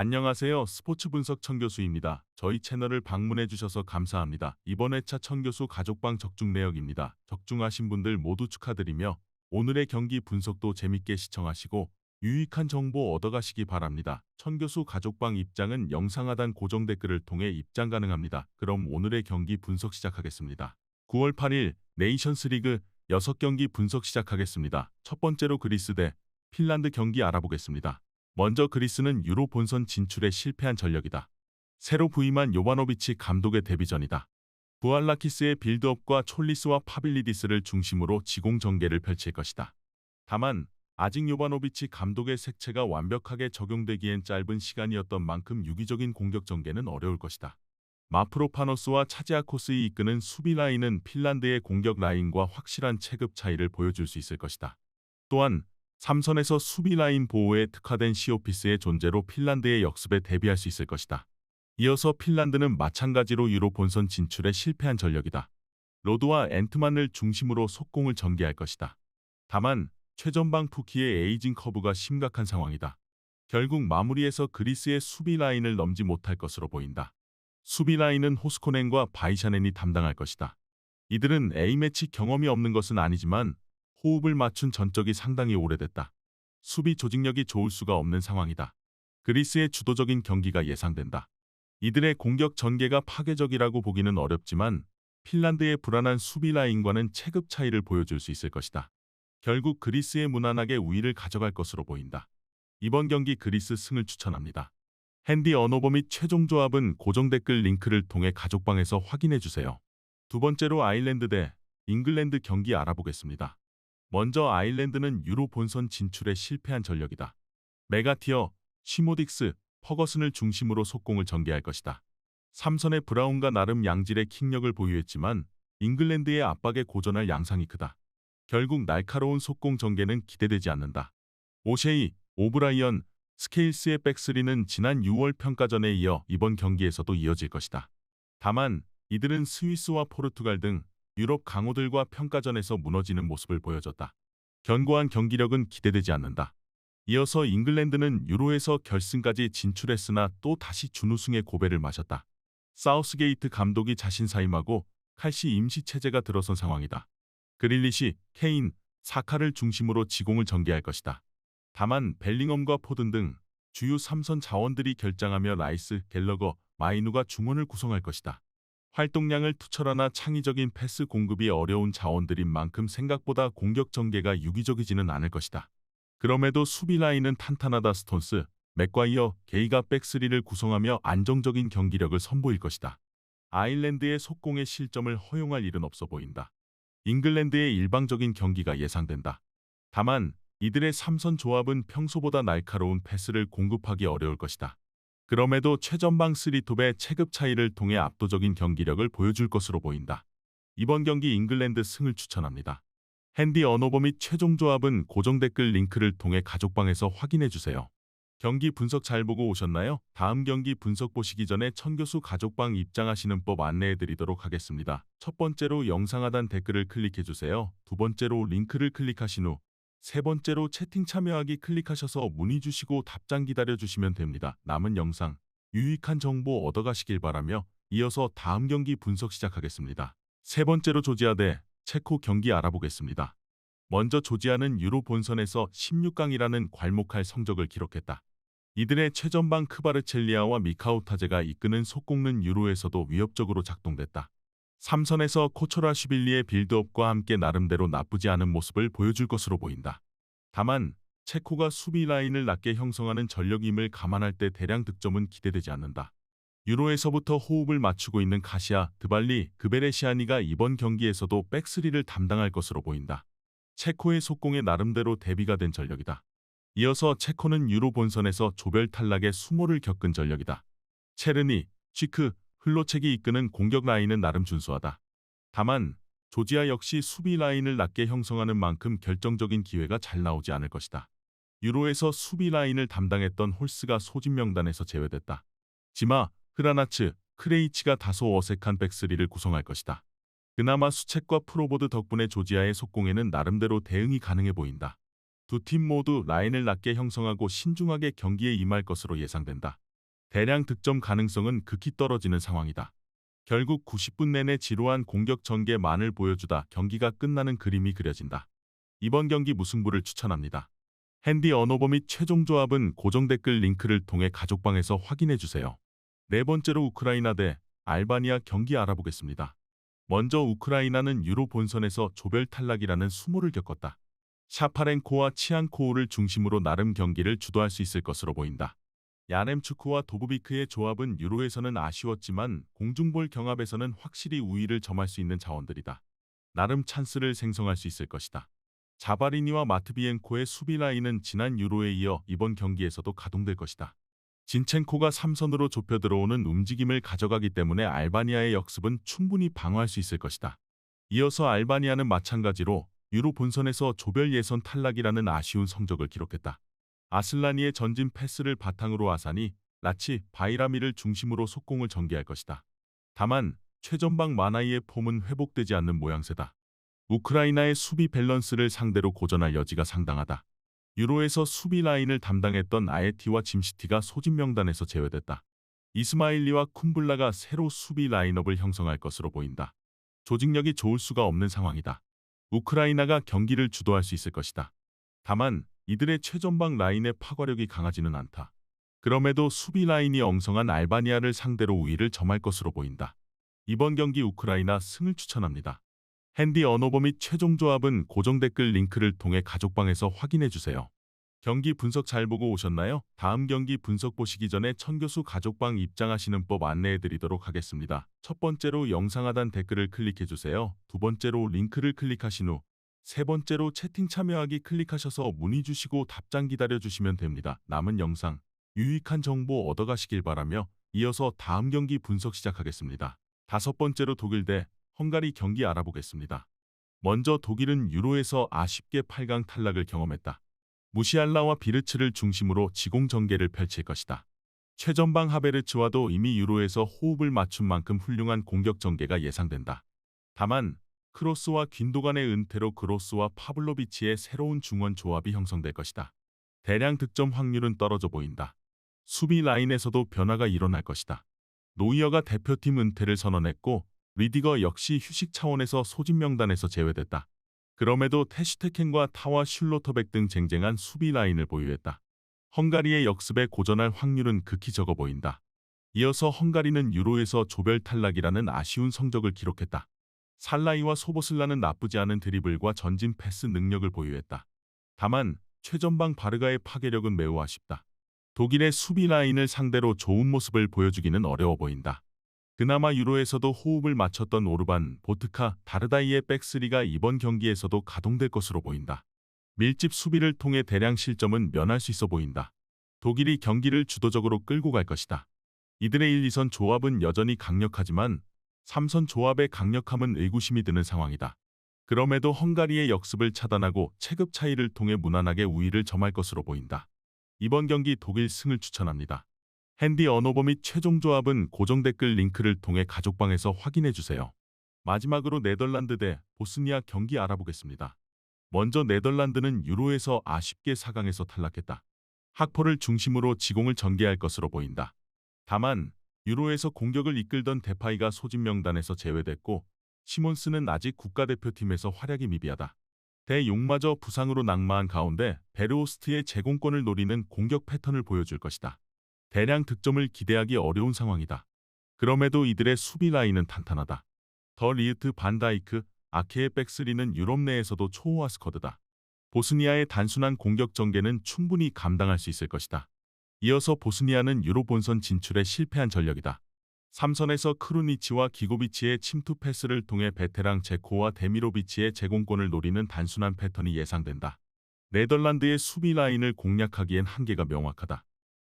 안녕하세요. 스포츠 분석 천교수입니다. 저희 채널을 방문해 주셔서 감사합니다. 이번 회차 천교수 가족방 적중 내역입니다. 적중하신 분들 모두 축하드리며 오늘의 경기 분석도 재밌게 시청하시고 유익한 정보 얻어가시기 바랍니다. 천교수 가족방 입장은 영상 하단 고정 댓글을 통해 입장 가능합니다. 그럼 오늘의 경기 분석 시작하겠습니다. 9월 8일 네이션스리그 6경기 분석 시작하겠습니다. 첫 번째로 그리스 대 핀란드 경기 알아보겠습니다. 먼저 그리스는 유로 본선 진출에 실패한 전력이다. 새로 부임한 요바노비치 감독의 데뷔전이다. 부알라키스의 빌드업과 촐리스와 파빌리디스를 중심으로 지공 전개를 펼칠 것이다. 다만 아직 요바노비치 감독의 색채가 완벽하게 적용되기엔 짧은 시간이었던 만큼 유기적인 공격 전개는 어려울 것이다. 마프로파노스와 차지아코스이 이끄는 수비 라인은 핀란드의 공격 라인과 확실한 체급 차이를 보여줄 수 있을 것이다. 또한 3선에서 수비 라인 보호에 특화된 시오피스의 존재로 핀란드의 역습에 대비할 수 있을 것이다. 이어서 핀란드는 마찬가지로 유로 본선 진출에 실패한 전력이다. 로드와 앤트만을 중심으로 속공을 전개할 것이다. 다만 최전방 푸키의 에이징 커브가 심각한 상황이다. 결국 마무리에서 그리스의 수비 라인을 넘지 못할 것으로 보인다. 수비 라인은 호스코넨과 바이샤넨이 담당할 것이다. 이들은 A매치 경험이 없는 것은 아니지만 호흡을 맞춘 전적이 상당히 오래됐다. 수비 조직력이 좋을 수가 없는 상황이다. 그리스의 주도적인 경기가 예상된다. 이들의 공격 전개가 파괴적이라고 보기는 어렵지만 핀란드의 불안한 수비 라인과는 체급 차이를 보여줄 수 있을 것이다. 결국 그리스의 무난하게 우위를 가져갈 것으로 보인다. 이번 경기 그리스 승을 추천합니다. 핸디 언어버 및 최종 조합은 고정 댓글 링크를 통해 가족방에서 확인해주세요. 두 번째로 아일랜드 대 잉글랜드 경기 알아보겠습니다. 먼저 아일랜드는 유로 본선 진출에 실패한 전력이다. 메가티어, 시모딕스, 퍼거슨을 중심으로 속공을 전개할 것이다. 3선의 브라운과 나름 양질의 킥력을 보유했지만 잉글랜드의 압박에 고전할 양상이 크다. 결국 날카로운 속공 전개는 기대되지 않는다. 오셰이, 오브라이언, 스케일스의 백스리는 지난 6월 평가전에 이어 이번 경기에서도 이어질 것이다. 다만 이들은 스위스와 포르투갈 등 유럽 강호들과 평가전에서 무너지는 모습을 보여줬다. 견고한 경기력은 기대되지 않는다. 이어서 잉글랜드는 유로에서 결승까지 진출했으나 또 다시 준우승의 고배를 마셨다. 사우스게이트 감독이 자신 사임하고 칼시 임시 체제가 들어선 상황이다. 그릴리시, 케인, 사카를 중심으로 지공을 전개할 것이다. 다만 벨링엄과 포든 등 주요 3선 자원들이 결장하며 라이스, 갤러거, 마이누가 중원을 구성할 것이다. 활동량을 투철하나 창의적인 패스 공급이 어려운 자원들인 만큼 생각보다 공격 전개가 유기적이지는 않을 것이다. 그럼에도 수비 라인은 탄탄하다. 스톤스, 맥과이어, 게이가 백스리를 구성하며 안정적인 경기력을 선보일 것이다. 아일랜드의 속공의 실점을 허용할 일은 없어 보인다. 잉글랜드의 일방적인 경기가 예상된다. 다만 이들의 3선 조합은 평소보다 날카로운 패스를 공급하기 어려울 것이다. 그럼에도 최전방 3톱의 체급 차이를 통해 압도적인 경기력을 보여줄 것으로 보인다. 이번 경기 잉글랜드 승을 추천합니다. 핸디 언어버 및 최종 조합은 고정 댓글 링크를 통해 가족방에서 확인해주세요. 경기 분석 잘 보고 오셨나요? 다음 경기 분석 보시기 전에 천교수 가족방 입장하시는 법 안내해드리도록 하겠습니다. 첫 번째로 영상 하단 댓글을 클릭해주세요. 두 번째로 링크를 클릭하신 후 세 번째로 채팅 참여하기 클릭하셔서 문의 주시고 답장 기다려주시면 됩니다. 남은 영상, 유익한 정보 얻어가시길 바라며 이어서 다음 경기 분석 시작하겠습니다. 세 번째로 조지아 대 체코 경기 알아보겠습니다. 먼저 조지아는 유로 본선에서 16강이라는 괄목할 성적을 기록했다. 이들의 최전방 크바르첼리아와 미카우타제가 이끄는 속공은 유로에서도 위협적으로 작동됐다. 3선에서 코초라슈빌리의 빌드업과 함께 나름대로 나쁘지 않은 모습을 보여줄 것으로 보인다. 다만 체코가 수비 라인을 낮게 형성하는 전력임을 감안할 때 대량 득점은 기대되지 않는다. 유로에서부터 호흡을 맞추고 있는 카시아, 드발리, 그베레시아니가 이번 경기에서도 백스리를 담당할 것으로 보인다. 체코의 속공에 나름대로 대비가 된 전력이다. 이어서 체코는 유로 본선에서 조별 탈락의 수모를 겪은 전력이다. 체르니, 쉬크, 흘로책이 이끄는 공격 라인은 나름 준수하다. 다만 조지아 역시 수비 라인을 낮게 형성하는 만큼 결정적인 기회가 잘 나오지 않을 것이다. 유로에서 수비 라인을 담당했던 홀스가 소집 명단에서 제외됐다. 지마, 흐라나츠, 크레이치가 다소 어색한 백스리를 구성할 것이다. 그나마 수책과 프로보드 덕분에 조지아의 속공에는 나름대로 대응이 가능해 보인다. 두 팀 모두 라인을 낮게 형성하고 신중하게 경기에 임할 것으로 예상된다. 대량 득점 가능성은 극히 떨어지는 상황이다. 결국 90분 내내 지루한 공격 전개만을 보여주다 경기가 끝나는 그림이 그려진다. 이번 경기 무승부를 추천합니다. 핸디 언어버 및 최종 조합은 고정 댓글 링크를 통해 가족방에서 확인해 주세요. 네 번째로 우크라이나 대 알바니아 경기 알아보겠습니다. 먼저 우크라이나는 유로 본선에서 조별 탈락이라는 수모를 겪었다. 샤파렌코와 치안코우를 중심으로 나름 경기를 주도할 수 있을 것으로 보인다. 야렘추크와 도브비크의 조합은 유로에서는 아쉬웠지만 공중볼 경합에서는 확실히 우위를 점할 수 있는 자원들이다. 나름 찬스를 생성할 수 있을 것이다. 자바리니와 마트비엔코의 수비 라인은 지난 유로에 이어 이번 경기에서도 가동될 것이다. 진첸코가 3선으로 좁혀 들어오는 움직임을 가져가기 때문에 알바니아의 역습은 충분히 방어할 수 있을 것이다. 이어서 알바니아는 마찬가지로 유로 본선에서 조별 예선 탈락이라는 아쉬운 성적을 기록했다. 아슬라니의 전진 패스를 바탕으로 아산이 라치, 바이라미를 중심으로 속공을 전개할 것이다. 다만 최전방 마나이의 폼은 회복되지 않는 모양새다. 우크라이나의 수비 밸런스를 상대로 고전할 여지가 상당하다. 유로에서 수비 라인을 담당했던 아에티와 짐시티가 소집 명단에서 제외됐다. 이스마일리와 쿰블라가 새로 수비 라인업을 형성할 것으로 보인다. 조직력이 좋을 수가 없는 상황이다. 우크라이나가 경기를 주도할 수 있을 것이다. 다만 이들의 최전방 라인의 파괴력이 강하지는 않다. 그럼에도 수비 라인이 엉성한 알바니아를 상대로 우위를 점할 것으로 보인다. 이번 경기 우크라이나 승을 추천합니다. 핸디 언어버 및 최종 조합은 고정 댓글 링크를 통해 가족방에서 확인해 주세요. 경기 분석 잘 보고 오셨나요? 다음 경기 분석 보시기 전에 천교수 가족방 입장하시는 법 안내해 드리도록 하겠습니다. 첫 번째로 영상 하단 댓글을 클릭해 주세요. 두 번째로 링크를 클릭하신 후 세 번째로 채팅 참여하기 클릭하셔서 문의 주시고 답장 기다려 주시면 됩니다. 남은 영상 유익한 정보 얻어가시길 바라며 이어서 다음 경기 분석 시작하겠습니다. 다섯 번째로 독일 대 헝가리 경기 알아보겠습니다. 먼저 독일은 유로에서 아쉽게 8강 탈락을 경험했다. 무시알라와 비르츠를 중심으로 지공 전개를 펼칠 것이다. 최전방 하베르츠와도 이미 유로에서 호흡을 맞춘 만큼 훌륭한 공격 전개가 예상된다. 다만 크로스와 귄도간의 은퇴로 그로스와 파블로비치의 새로운 중원 조합이 형성될 것이다. 대량 득점 확률은 떨어져 보인다. 수비 라인에서도 변화가 일어날 것이다. 노이어가 대표팀 은퇴를 선언했고 리디거 역시 휴식 차원에서 소집 명단에서 제외됐다. 그럼에도 테슈테켄과 타와 슐로터백 등 쟁쟁한 수비 라인을 보유했다. 헝가리의 역습에 고전할 확률은 극히 적어 보인다. 이어서 헝가리는 유로에서 조별 탈락이라는 아쉬운 성적을 기록했다. 살라이와 소보슬라는 나쁘지 않은 드리블과 전진 패스 능력을 보유했다. 다만 최전방 바르가의 파괴력은 매우 아쉽다. 독일의 수비 라인을 상대로 좋은 모습을 보여주기는 어려워 보인다. 그나마 유로에서도 호흡을 맞췄던 오르반, 보트카, 다르다이의 백스리가 이번 경기에서도 가동될 것으로 보인다. 밀집 수비를 통해 대량 실점은 면할 수 있어 보인다. 독일이 경기를 주도적으로 끌고 갈 것이다. 이들의 1, 2선 조합은 여전히 강력하지만 3선 조합의 강력함은 의구심이 드는 상황이다. 그럼에도 헝가리의 역습을 차단하고 체급 차이를 통해 무난하게 우위를 점할 것으로 보인다. 이번 경기 독일 승을 추천합니다. 핸디 언어버 및 최종 조합은 고정 댓글 링크를 통해 가족방에서 확인해 주세요. 마지막으로 네덜란드 대 보스니아 경기 알아보겠습니다. 먼저 네덜란드는 유로에서 아쉽게 4강에서 탈락했다. 학포를 중심으로 지공을 전개할 것으로 보인다. 다만 유로에서 공격을 이끌던 데파이가 소집 명단에서 제외됐고 시몬스는 아직 국가대표팀에서 활약이 미비하다. 대용마저 부상으로 낙마한 가운데 베르오스트의 제공권을 노리는 공격 패턴을 보여줄 것이다. 대량 득점을 기대하기 어려운 상황이다. 그럼에도 이들의 수비 라인은 탄탄하다. 더 리흐트 반다이크, 아케의 백스리는 유럽 내에서도 초호화 스쿼드다. 보스니아의 단순한 공격 전개는 충분히 감당할 수 있을 것이다. 이어서 보스니아는 유로 본선 진출에 실패한 전력이다. 3선에서 크루니치와 기고비치의 침투 패스를 통해 베테랑 제코와 데미로비치의 제공권을 노리는 단순한 패턴이 예상된다. 네덜란드의 수비 라인을 공략하기엔 한계가 명확하다.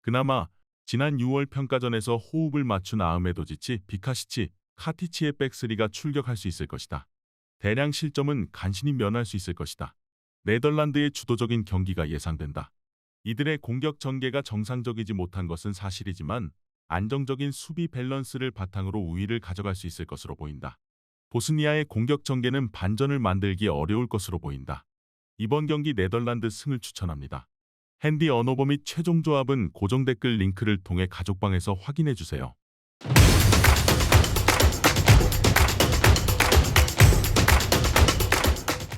그나마 지난 6월 평가전에서 호흡을 맞춘 아흐메도지치, 비카시치, 카티치의 백스리가 출격할 수 있을 것이다. 대량 실점은 간신히 면할 수 있을 것이다. 네덜란드의 주도적인 경기가 예상된다. 이들의 공격 전개가 정상적이지 못한 것은 사실이지만 안정적인 수비 밸런스를 바탕으로 우위를 가져갈 수 있을 것으로 보인다. 보스니아의 공격 전개는 반전을 만들기 어려울 것으로 보인다. 이번 경기 네덜란드 승을 추천합니다. 핸디 언어버 및 최종 조합은 고정 댓글 링크를 통해 가족방에서 확인해 주세요.